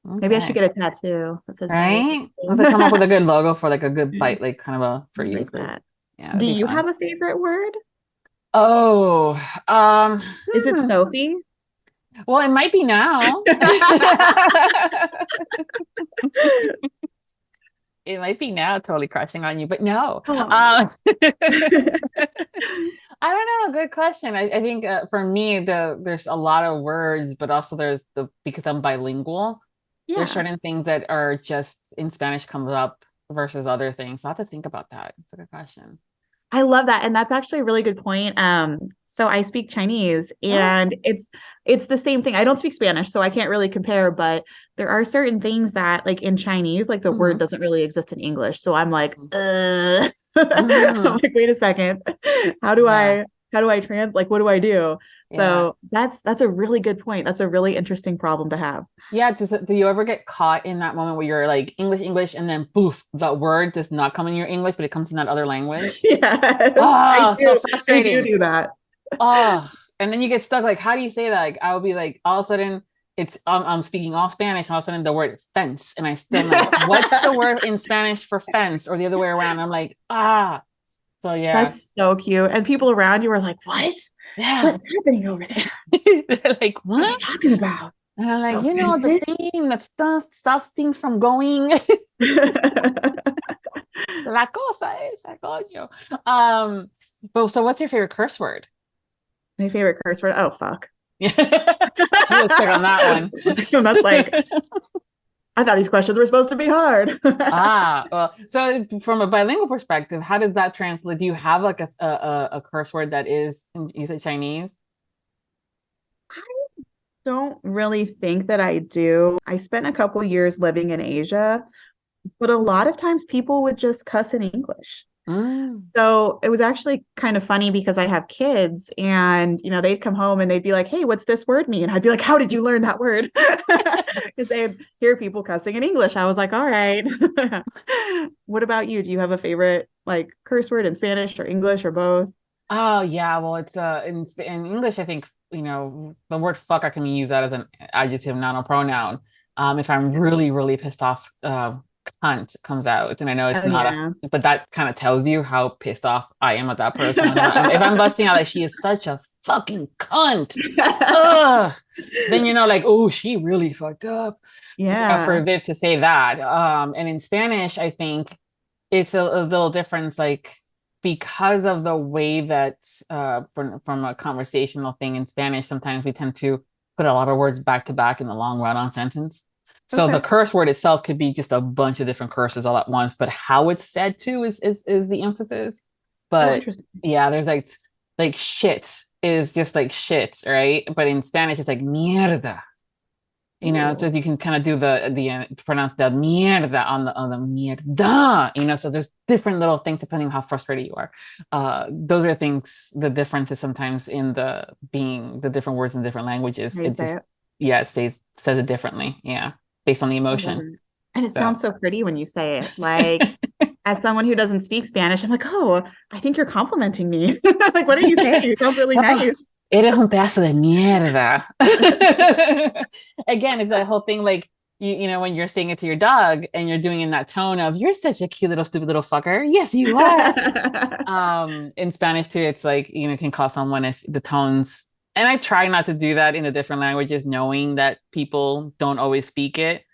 Okay. Maybe I should get a tattoo that says right. Let's come up with a good logo for like a good bite, like kind of for you. Like that. Yeah. Do you have a favorite word? Oh, is it Sophie? Well, it might be now. It might be now, totally crushing on you, but no. I don't know. Good question. I think for me, there's a lot of words, but also because I'm bilingual. Yeah. There's certain things that are just in Spanish comes up versus other things. So I have to think about that. It's a good question. I love that. And that's actually a really good point. So I speak Chinese, and it's the same thing. I don't speak Spanish, so I can't really compare, but there are certain things that, like in Chinese, like the word doesn't really exist in English. So I'm like, I'm like, wait a second. How do I how do I like, what do I do? Yeah. So that's a really good point. That's a really interesting problem to have. Yeah. Do you ever get caught in that moment where you're like English, and then poof, the word does not come in your English, but it comes in that other language? Yes, Oh, so I do frustrating. do that. Oh, and then you get stuck. Like, how do you say that? Like, I will be like, all of a sudden, I'm speaking all Spanish. All of a sudden, the word fence, and I still like, what's the word in Spanish for fence, or the other way around? I'm like, ah. So yeah, That's so cute. And people around you are like, what? yeah. What's happening over there? They're like, What are what? you talking about? And I'm like, No the fences? thing that stops things from going. La cosa esa, coño. But so what's your favorite curse word? My favorite curse word. Oh, fuck. She was stuck on that one. And that's like, I thought these questions were supposed to be hard. Well, so from a bilingual perspective, how does that translate? Do you have like a curse word that is, you said Chinese? Don't really think that I do. I spent a couple years living in Asia, but a lot of times people would just cuss in English. Mm. So it was actually kind of funny because I have kids and, they'd come home and they'd be like, hey, what's this word mean? I'd be like, how did you learn that word? Because they'd hear people cussing in English. I was like, all right. What about you? Do you have a favorite like curse word in Spanish or English or both? Oh yeah, well it's in English I think the word fuck I can use that as an adjective, not a pronoun. If I'm really really pissed off, cunt comes out, and I know it's Oh, not yeah. but that kind of tells you how pissed off I am at that person. If I'm busting out like she is such a fucking cunt, ugh, then like, oh, she really fucked up. For Yeah. Viv to say that. And in Spanish, I think it's a little different, like because of the way that from a conversational thing in Spanish, sometimes we tend to put a lot of words back to back in a long run-on sentence. So the Okay. curse word itself could be just a bunch of different curses all at once, but how it's said to is the emphasis. Oh, But interesting. yeah, there's like shit is just like shit, right? But in Spanish, it's like mierda. So Ooh. you can kind of do to pronounce the mierda on the mierda, so there's different little things depending on how frustrated you are. Those are things, the differences sometimes in the different words in different languages. How you It say just, it? yeah, says it differently. Yeah. Based on the I love emotion. it. And it So sounds so pretty when you say it. Like, as someone who doesn't speak Spanish, I'm like, oh, I think you're complimenting me. Like, what are you saying? It sounds really oh, nice. eres un pedazo de mierda. Again, it's that whole thing like when you're saying it to your dog and you're doing in that tone of you're such a cute little stupid little fucker. Yes, you are. In Spanish too, it's like can call someone if the tones, and I try not to do that in the different languages, knowing that people don't always speak it.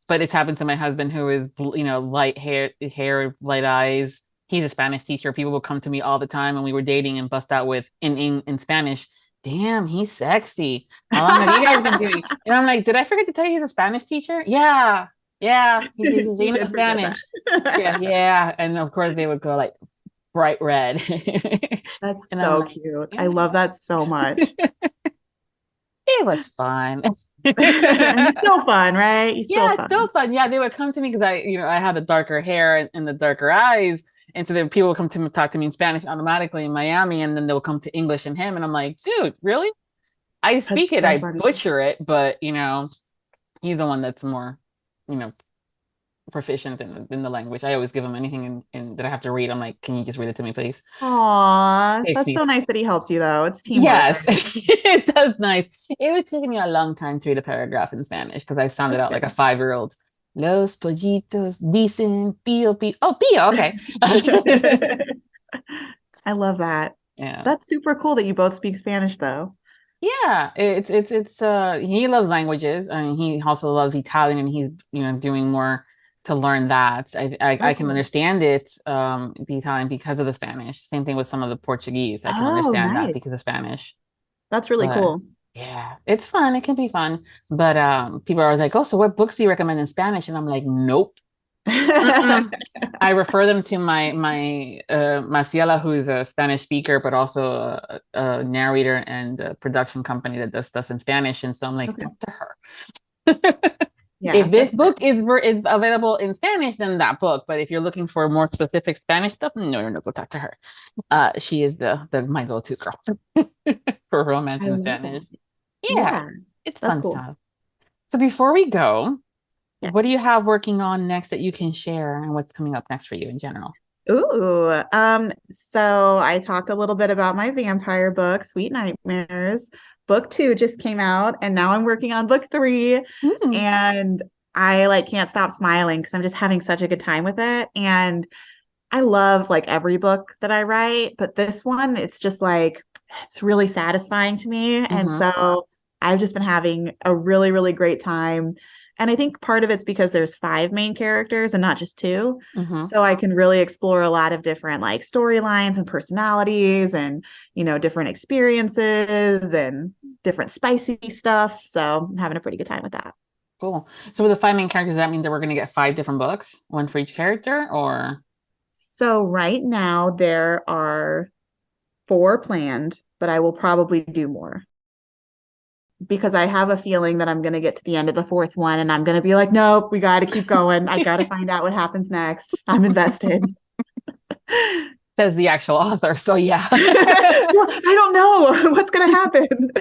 But it's happened to my husband who is light hair, light eyes. He's a Spanish teacher. People will come to me all the time, and we were dating and bust out with in Spanish. Damn, he's sexy. How long have you guys been doing? And I'm like, did I forget to tell you he's a Spanish teacher? Yeah, yeah, he's You in did forget that. Spanish. Yeah, yeah. And of course they would go like bright red. That's And I'm so like, cute. I yeah. love that so much. It was fun. And he's still fun, right? He's still Yeah, it's still fun. fun. Yeah, they would come to me because I have the darker hair and the darker eyes. And so then people would come to me, talk to me in Spanish automatically in Miami, and then they'll come to English and him. And I'm like, dude, really? I That's speak it, so I funny. butcher it, but he's the one that's more, you know, proficient in the language. I always give him anything that I have to read. I'm like, can you just read it to me, please? Aw, Takes that's me so nice that he helps you though. It's teamwork, Yes, right? it does nice. It would take me a long time to read a paragraph in Spanish because I sounded out like a 5-year-old. Los pollitos dicen pío pío. Oh, pío. Okay. I love that. Yeah. That's super cool that you both speak Spanish though. Yeah. It's he loves languages. I mean, he also loves Italian, and he's doing more to learn that. I can Okay. understand it, the Italian, because of the Spanish. Same thing with some of the Portuguese. I can Oh, understand that nice. because of Spanish. That's really But cool. yeah, it's fun. It can be fun. But people are always like, "Oh, so what books do you recommend in Spanish?" And I'm like, "Nope." Mm-mm. I refer them to my Maciela, who's a Spanish speaker, but also a narrator and a production company that does stuff in Spanish. And so I'm like, Okay. talk to her. If this book is available in Spanish, then that book. But if you're looking for more specific Spanish stuff, no, go talk to her. She is the my go-to girl for romance in Spanish. Yeah, it's fun stuff. So before we go, what do you have working on next that you can share, and what's coming up next for you in general? Ooh, so I talked a little bit about my vampire book, Sweet Nightmares. Book 2 just came out, and now I'm working on book 3. And I like can't stop smiling because I'm just having such a good time with it. And I love like every book that I write, but this one, it's just like it's really satisfying to me. And so I've just been having a really, really great time. And I think part of it's because there's 5 main characters and not just 2. So I can really explore a lot of different like storylines and personalities and, different experiences and different spicy stuff. So I'm having a pretty good time with that. Cool. So with the 5 main characters, does that mean that we're going to get 5 different books, one for each character, or? So right now there are 4 planned, but I will probably do more. Because I have a feeling that I'm going to get to the end of the 4th one and I'm going to be like, nope, we got to keep going. I got to find out what happens next. I'm invested. Says the actual author. So yeah. Well, I don't know what's going to happen.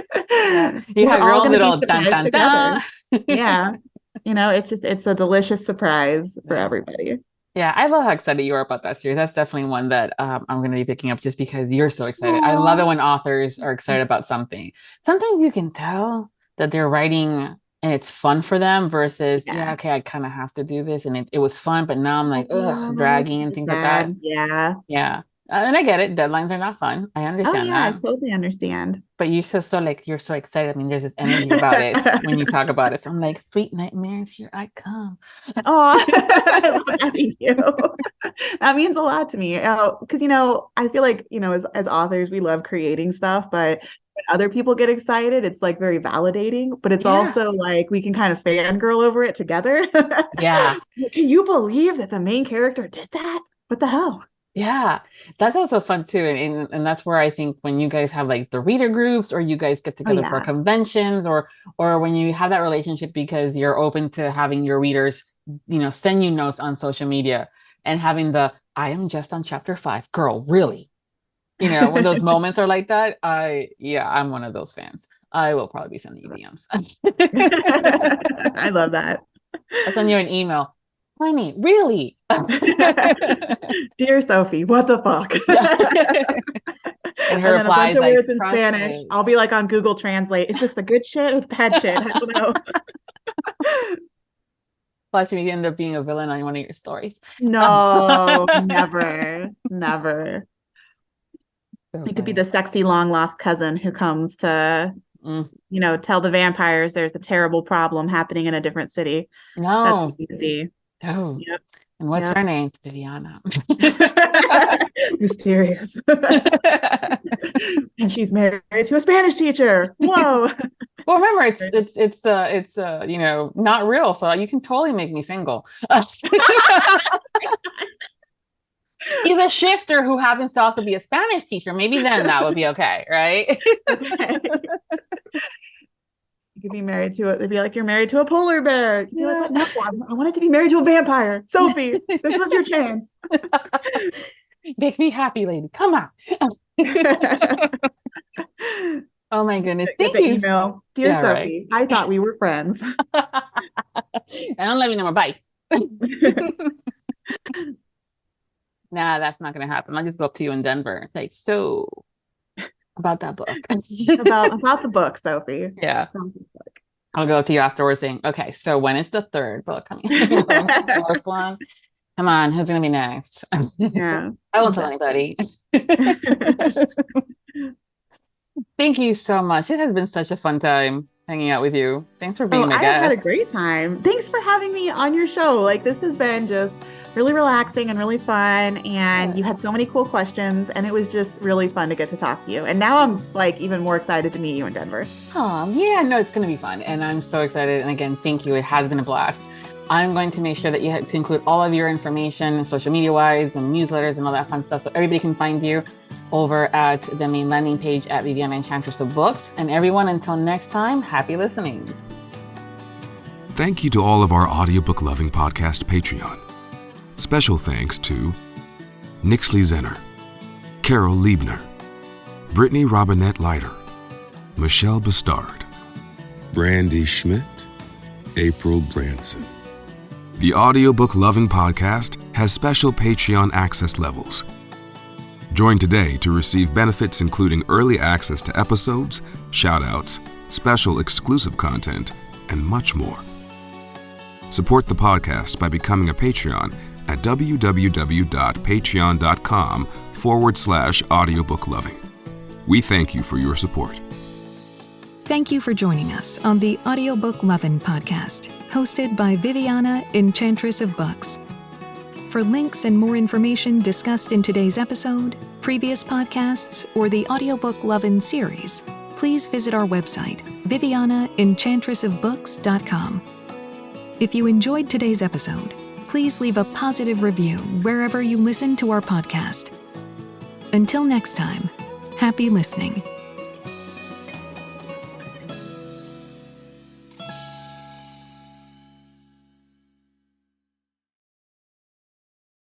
You have your own little dun, dun, dun. Yeah. It's a delicious surprise for everybody. Yeah, I love how excited you are about that series. That's definitely one that I'm going to be picking up just because you're so excited. I love it when authors are excited about something. Sometimes you can tell that they're writing and it's fun for them versus, okay, I kind of have to do this. And it was fun, but now I'm like, dragging and things like that. Yeah. Yeah. And I get it. Deadlines are not fun. I understand that. I totally understand. But you're you're so excited. I mean, there's this energy about it when you talk about it. So I'm like, Sweet Nightmares, here I come. Oh, I love that. Thank you. That means a lot to me. Because, I feel like, as authors, we love creating stuff, but when other people get excited, it's like very validating, but it's also like we can kind of fangirl over it together. Yeah. Can you believe that the main character did that? What the hell? Yeah, that's also fun too. And that's where I think when you guys have like the reader groups or you guys get together for conventions or when you have that relationship because you're open to having your readers, send you notes on social media and having I am just on chapter 5, girl, really? When those moments are like that, I'm one of those fans. I will probably be sending you DMs. I love that. I'll send you an email. Honey, really? Dear Sophie, what the fuck? And her reply is a bunch of words in Spanish. I'll be like on Google Translate. Is this the good shit or the bad shit? I don't know. Watch me end up being a villain on one of your stories. No, never. So it could be the sexy long lost cousin who comes to tell the vampires there's a terrible problem happening in a different city. No. That's what it could be. Oh. Yep. And what's her name? Viviana. Mysterious. And she's married to a Spanish teacher. Whoa. Well, remember, it's not real, so you can totally make me single. He's a shifter who happens to also be a Spanish teacher. Maybe then that would be okay, right? Okay. You could be married to they'd be like, you're married to a polar bear. You'd be like, no, I wanted to be married to a vampire. Sophie, this was your chance. Make me happy, lady. Come on. Oh my goodness. Thank you. Email. Dear Sophie, I thought we were friends. I don't love you no more. Bye. Nah, that's not gonna happen. I'll just go up to you in Denver and say, so about that book. about the book, Sophie. Yeah. I'll go to you afterwards saying, okay, so when is the 3rd book coming? 4th one? Come on, who's gonna be next? Yeah. I won't tell anybody. Thank you so much. It has been such a fun time hanging out with you. Thanks for being my guest. I had a great time. Thanks for having me on your show. Like, this has been just really relaxing and really fun. And you had so many cool questions, and it was just really fun to get to talk to you. And now I'm like even more excited to meet you in Denver. Oh, yeah, no, it's going to be fun. And I'm so excited. And again, thank you. It has been a blast. I'm going to make sure that you have to include all of your information, social media wise and newsletters and all that fun stuff. So everybody can find you over at the main landing page at Viviana, Enchantress of Books. And everyone, until next time, happy listenings. Thank you to all of our Audiobook Lovin Podcast Patreon. Special thanks to Nixley Zenner, Carol Liebner, Brittany Robinette Leiter, Michelle Bastard, Brandy Schmidt, April Branson. The Audiobook Lovin Podcast has special Patreon access levels. Join today to receive benefits including early access to episodes, shout-outs, special exclusive content, and much more. Support the podcast by becoming a Patreon at www.patreon.com/audiobookloving. We thank you for your support. Thank you for joining us on the Audiobook Lovin Podcast, hosted by Viviana, Enchantress of Books. For links and more information discussed in today's episode, previous podcasts, or the Audiobook Lovin series, please visit our website, vivianaenchantressofbooks.com. If you enjoyed today's episode, please leave a positive review wherever you listen to our podcast. Until next time, happy listening.